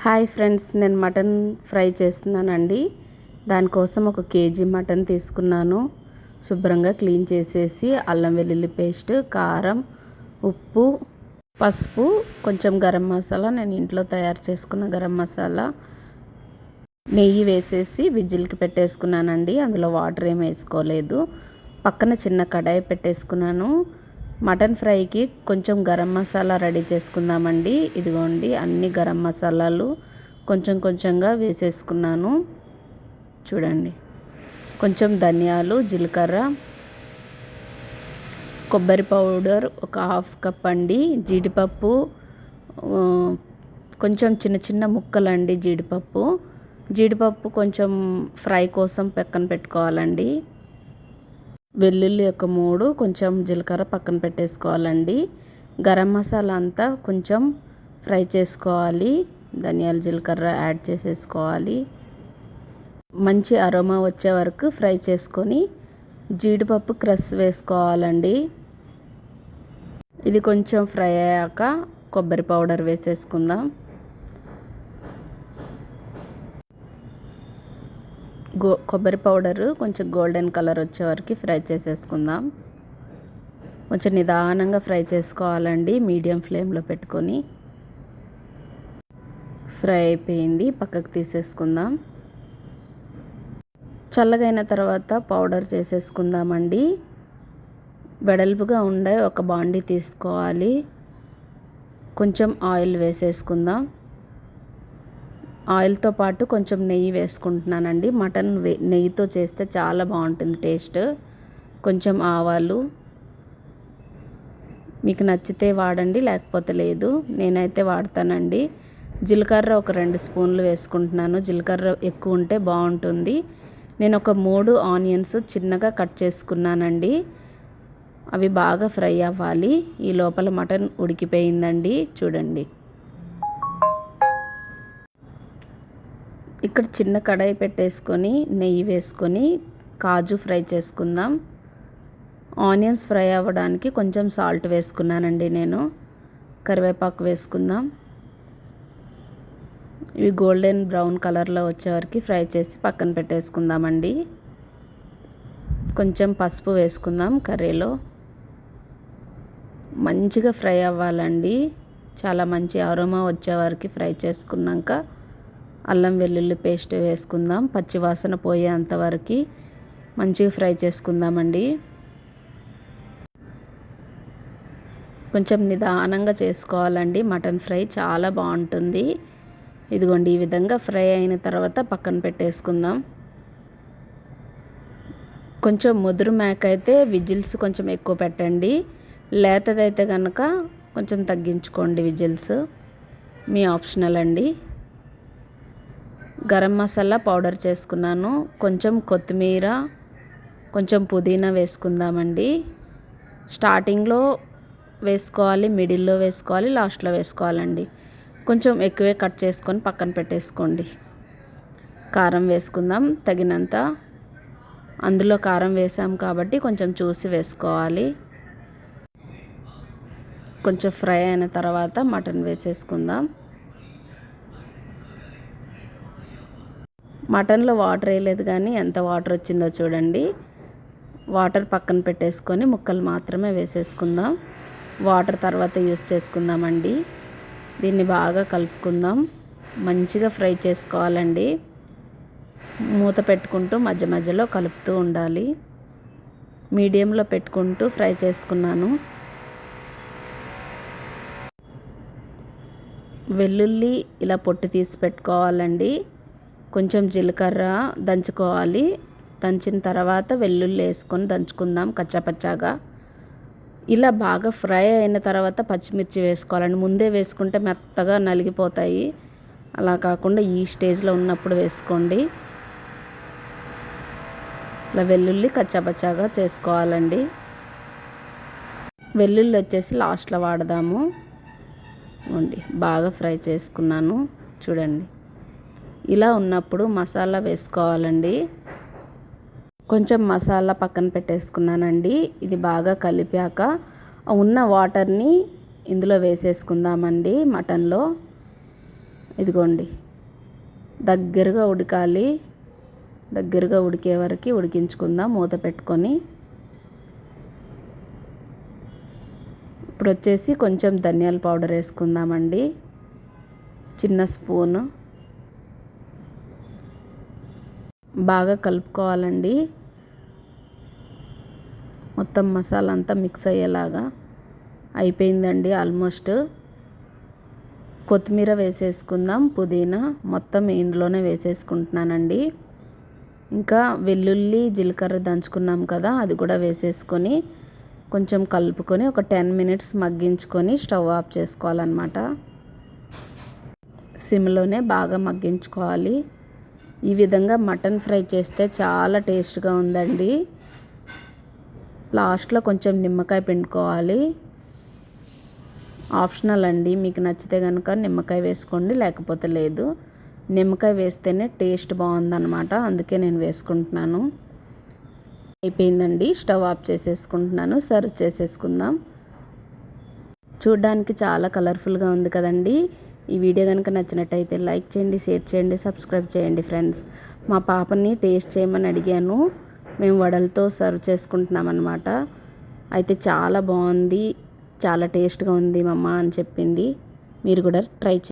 Hi friends, నేను mutton fry చేస్తున్నానండి. దానికోసం ఒక కేజీ మటన్ తీసుకున్నాను. శుభ్రంగా క్లీన్ చేసేసి అల్లం వెల్లుల్లి పేస్ట్, కారం, ఉప్పు, పసుపు, కొంచెం గరం మసాలా, నేను ఇంట్లో తయారు చేసుకున్న గరం మసాలా, నెయ్యి వేసేసి విజిల్కి పెట్టేసుకున్నానండి. అందులో వాటర్ ఏం వేసుకోలేదు. పక్కన చిన్న కడాయి పెట్టేసుకున్నాను. మటన్ ఫ్రైకి కొంచెం గరం మసాలా రెడీ చేసుకుందామండి. ఇదిగోండి అన్ని గరం మసాలాలు కొంచెం కొంచెంగా వేసేసుకున్నాను. చూడండి, కొంచెం ధనియాలు, జీలకర్ర, కొబ్బరి పౌడర్ ఒక హాఫ్ కప్ అండి, జీడిపప్పు కొంచెం చిన్న చిన్న ముక్కలండి. జీడిపప్పు కొంచెం ఫ్రై కోసం పక్కన పెట్టుకోవాలండి. వెల్లుల్లి ఒక 3, కొంచెం జీలకర్ర పక్కన పెట్టేసుకోవాలండి. గరం మసాలా అంతా కొంచెం ఫ్రై చేసుకోవాలి. ధనియాలు, జీలకర్ర యాడ్ చేసేసుకోవాలి. మంచి అరోమా వచ్చే వరకు ఫ్రై చేసుకొని జీడిపప్పు క్రష్ వేసుకోవాలండి. ఇది కొంచెం ఫ్రై అయ్యాక కొబ్బరి పౌడర్ వేసేసుకుందాం. కొబ్బరి పౌడరు కొంచెం గోల్డెన్ కలర్ వచ్చే వరకు ఫ్రై చేసేసుకుందాం. కొంచెం నిదానంగా ఫ్రై చేసుకోవాలండి, మీడియం ఫ్లేమ్లో పెట్టుకొని. ఫ్రై అయిపోయింది, పక్కకు తీసేసుకుందాం. చల్లగైన తర్వాత పౌడర్ చేసేసుకుందామండి. వెడల్పుగా ఉండే ఒక బాండీ తీసుకోవాలి. కొంచెం ఆయిల్ వేసేసుకుందాం. ఆయిల్తో పాటు కొంచెం నెయ్యి వేసుకుంటున్నానండి. మటన్ నెయ్యితో చేస్తే చాలా బాగుంటుంది టేస్ట్. కొంచెం ఆవాలు, మీకు నచ్చితే వాడండి, లేకపోతే లేదు. నేనైతే వాడతానండి. జీలకర్ర ఒక 2 స్పూన్లు వేసుకుంటున్నాను. జీలకర్ర ఎక్కువ ఉంటే బాగుంటుంది. నేను ఒక 3 ఆనియన్స్ చిన్నగా కట్ చేసుకున్నానండి. అవి బాగా ఫ్రై అవ్వాలి. ఈ లోపల మటన్ ఉడికిపోయిందండి. చూడండి, ఇక్కడ చిన్న కడాయి పెట్టేసుకొని నెయ్యి వేసుకొని కాజు ఫ్రై చేసుకుందాం. ఆనియన్స్ ఫ్రై అవ్వడానికి కొంచెం సాల్ట్ వేసుకున్నానండి నేను. కరివేపాకు వేసుకుందాం. ఇవి గోల్డెన్ బ్రౌన్ కలర్లో వచ్చే వరకు ఫ్రై చేసి పక్కన పెట్టేసుకుందామండి. కొంచెం పసుపు వేసుకుందాం. కర్రీలో మంచిగా ఫ్రై అవ్వాలండి. చాలా మంచి అరోమా వచ్చే వరకు ఫ్రై చేసుకున్నాక అల్లం వెల్లుల్లి పేస్ట్ వేసుకుందాం. పచ్చివాసన పోయేంత వరకు మంచిగా ఫ్రై చేసుకుందామండి. కొంచెం నిదానంగా చేసుకోవాలండి. మటన్ ఫ్రై చాలా బాగుంటుంది. ఇదిగోండి, ఈ విధంగా ఫ్రై అయిన తర్వాత పక్కన పెట్టేసుకుందాం. కొంచెం ముదురు మేక అయితే విజిల్స్ కొంచెం ఎక్కువ పెట్టండి. లేతదైతే కనుక కొంచెం తగ్గించుకోండి విజిల్స్, మీ ఆప్షనల్ అండి. గరం మసాలా పౌడర్ చేసుకున్నాను. కొంచెం కొత్తిమీర, కొంచెం పుదీనా వేసుకుందామండి. స్టార్టింగ్లో వేసుకోవాలి, మిడిల్లో వేసుకోవాలి, లాస్ట్లో వేసుకోవాలండి. కొంచెం ఎక్కువే కట్ చేసుకొని పక్కన పెట్టేసుకోండి. కారం వేసుకుందాం తగినంత. అందులో కారం వేసాం కాబట్టి కొంచెం చూసి వేసుకోవాలి. కొంచెం ఫ్రై అయిన తర్వాత మటన్ వేసేసుకుందాం. మటన్లో వాటర్ వేయలేదు కానీ ఎంత వాటర్ వచ్చిందో చూడండి. వాటర్ పక్కన పెట్టేసుకొని ముక్కలు మాత్రమే వేసేసుకుందాం. వాటర్ తర్వాత యూస్ చేసుకుందామండి. దీన్ని బాగా కలుపుకుందాం. మంచిగా ఫ్రై చేసుకోవాలండి. మూత పెట్టుకుంటూ మధ్య మధ్యలో కలుపుతూ ఉండాలి. మీడియంలో పెట్టుకుంటూ ఫ్రై చేసుకున్నాను. వెల్లుల్లి ఇలా పొట్టు తీసి పెట్టుకోవాలండి. కొంచెం జీలకర్ర దంచుకోవాలి. దంచిన తర్వాత వెల్లుల్లి వేసుకొని దంచుకుందాం కచ్చాపచ్చాగా. ఇలా బాగా ఫ్రై అయిన తర్వాత పచ్చిమిర్చి వేసుకోవాలండి. ముందే వేసుకుంటే మెత్తగా నలిగిపోతాయి. అలా కాకుండా ఈ స్టేజ్లో ఉన్నప్పుడు వేసుకోండి. ఇలా వెల్లుల్లి కచ్చాపచ్చాగా చేసుకోవాలండి. వెల్లుల్లి వచ్చేసి లాస్ట్లో వాడదాము. బాగా ఫ్రై చేసుకున్నాను. చూడండి, ఇలా ఉన్నప్పుడు మసాలా వేసుకోవాలండి. కొంచెం మసాలా పక్కన పెట్టేసుకున్నానండి. ఇది బాగా కలిపాక ఉన్న వాటర్ని ఇందులో వేసేసుకుందామండి. మటన్లో ఇదిగోండి, దగ్గరగా ఉడకాలి. దగ్గరగా ఉడికే వరకు ఉడికించుకుందాం మూత పెట్టుకొని. ఇప్పుడు వచ్చేసి కొంచెం ధనియాల పౌడర్ వేసుకుందామండి, చిన్న స్పూను. బాగా కలుపుకోవాలండి, మొత్తం మసాలా అంతా మిక్స్ అయ్యేలాగా. అయిపోయిందండి ఆల్మోస్ట్. కొత్తిమీర వేసేసుకుందాం, పుదీనా మొత్తం ఇందులోనే వేసేసుకుంటున్నానండి. ఇంకా వెల్లుల్లి జీలకర్ర దంచుకున్నాం కదా, అది కూడా వేసేసుకొని కొంచెం కలుపుకొని ఒక 10 మినిట్స్ మగ్గించుకొని స్టవ్ ఆఫ్ చేసుకోవాలన్నమాట. సిమ్లోనే బాగా మగ్గించుకోవాలి. ఈ విధంగా మటన్ ఫ్రై చేస్తే చాలా టేస్ట్గా ఉందండి. లాస్ట్లో కొంచెం నిమ్మకాయ పిండుకోవాలి, ఆప్షనల్ అండి. మీకు నచ్చితే కనుక నిమ్మకాయ వేసుకోండి, లేకపోతే లేదు. నిమ్మకాయ వేస్తేనే టేస్ట్ బాగుందన్నమాట, అందుకే నేను వేసుకుంటున్నాను. అయిపోయిందండి, స్టవ్ ఆఫ్ చేసేసుకుంటున్నాను. సర్వ్ చేసేసుకుందాం. చూడ్డానికి చాలా కలర్ఫుల్గా ఉంది కదండి. ఈ వీడియో కనుక నచ్చినట్టయితే లైక్ చేయండి, షేర్ చేయండి, సబ్స్క్రైబ్ చేయండి ఫ్రెండ్స్. మా పాపని టేస్ట్ చేయమని అడిగాను, మేము వడలతో సర్వ్ చేసుకుంటున్నాం అన్నమాట. అయితే చాలా బాగుంది, చాలా టేస్ట్గా ఉంది మమ్మ అని చెప్పింది. మీరు కూడా ట్రై చేయండి.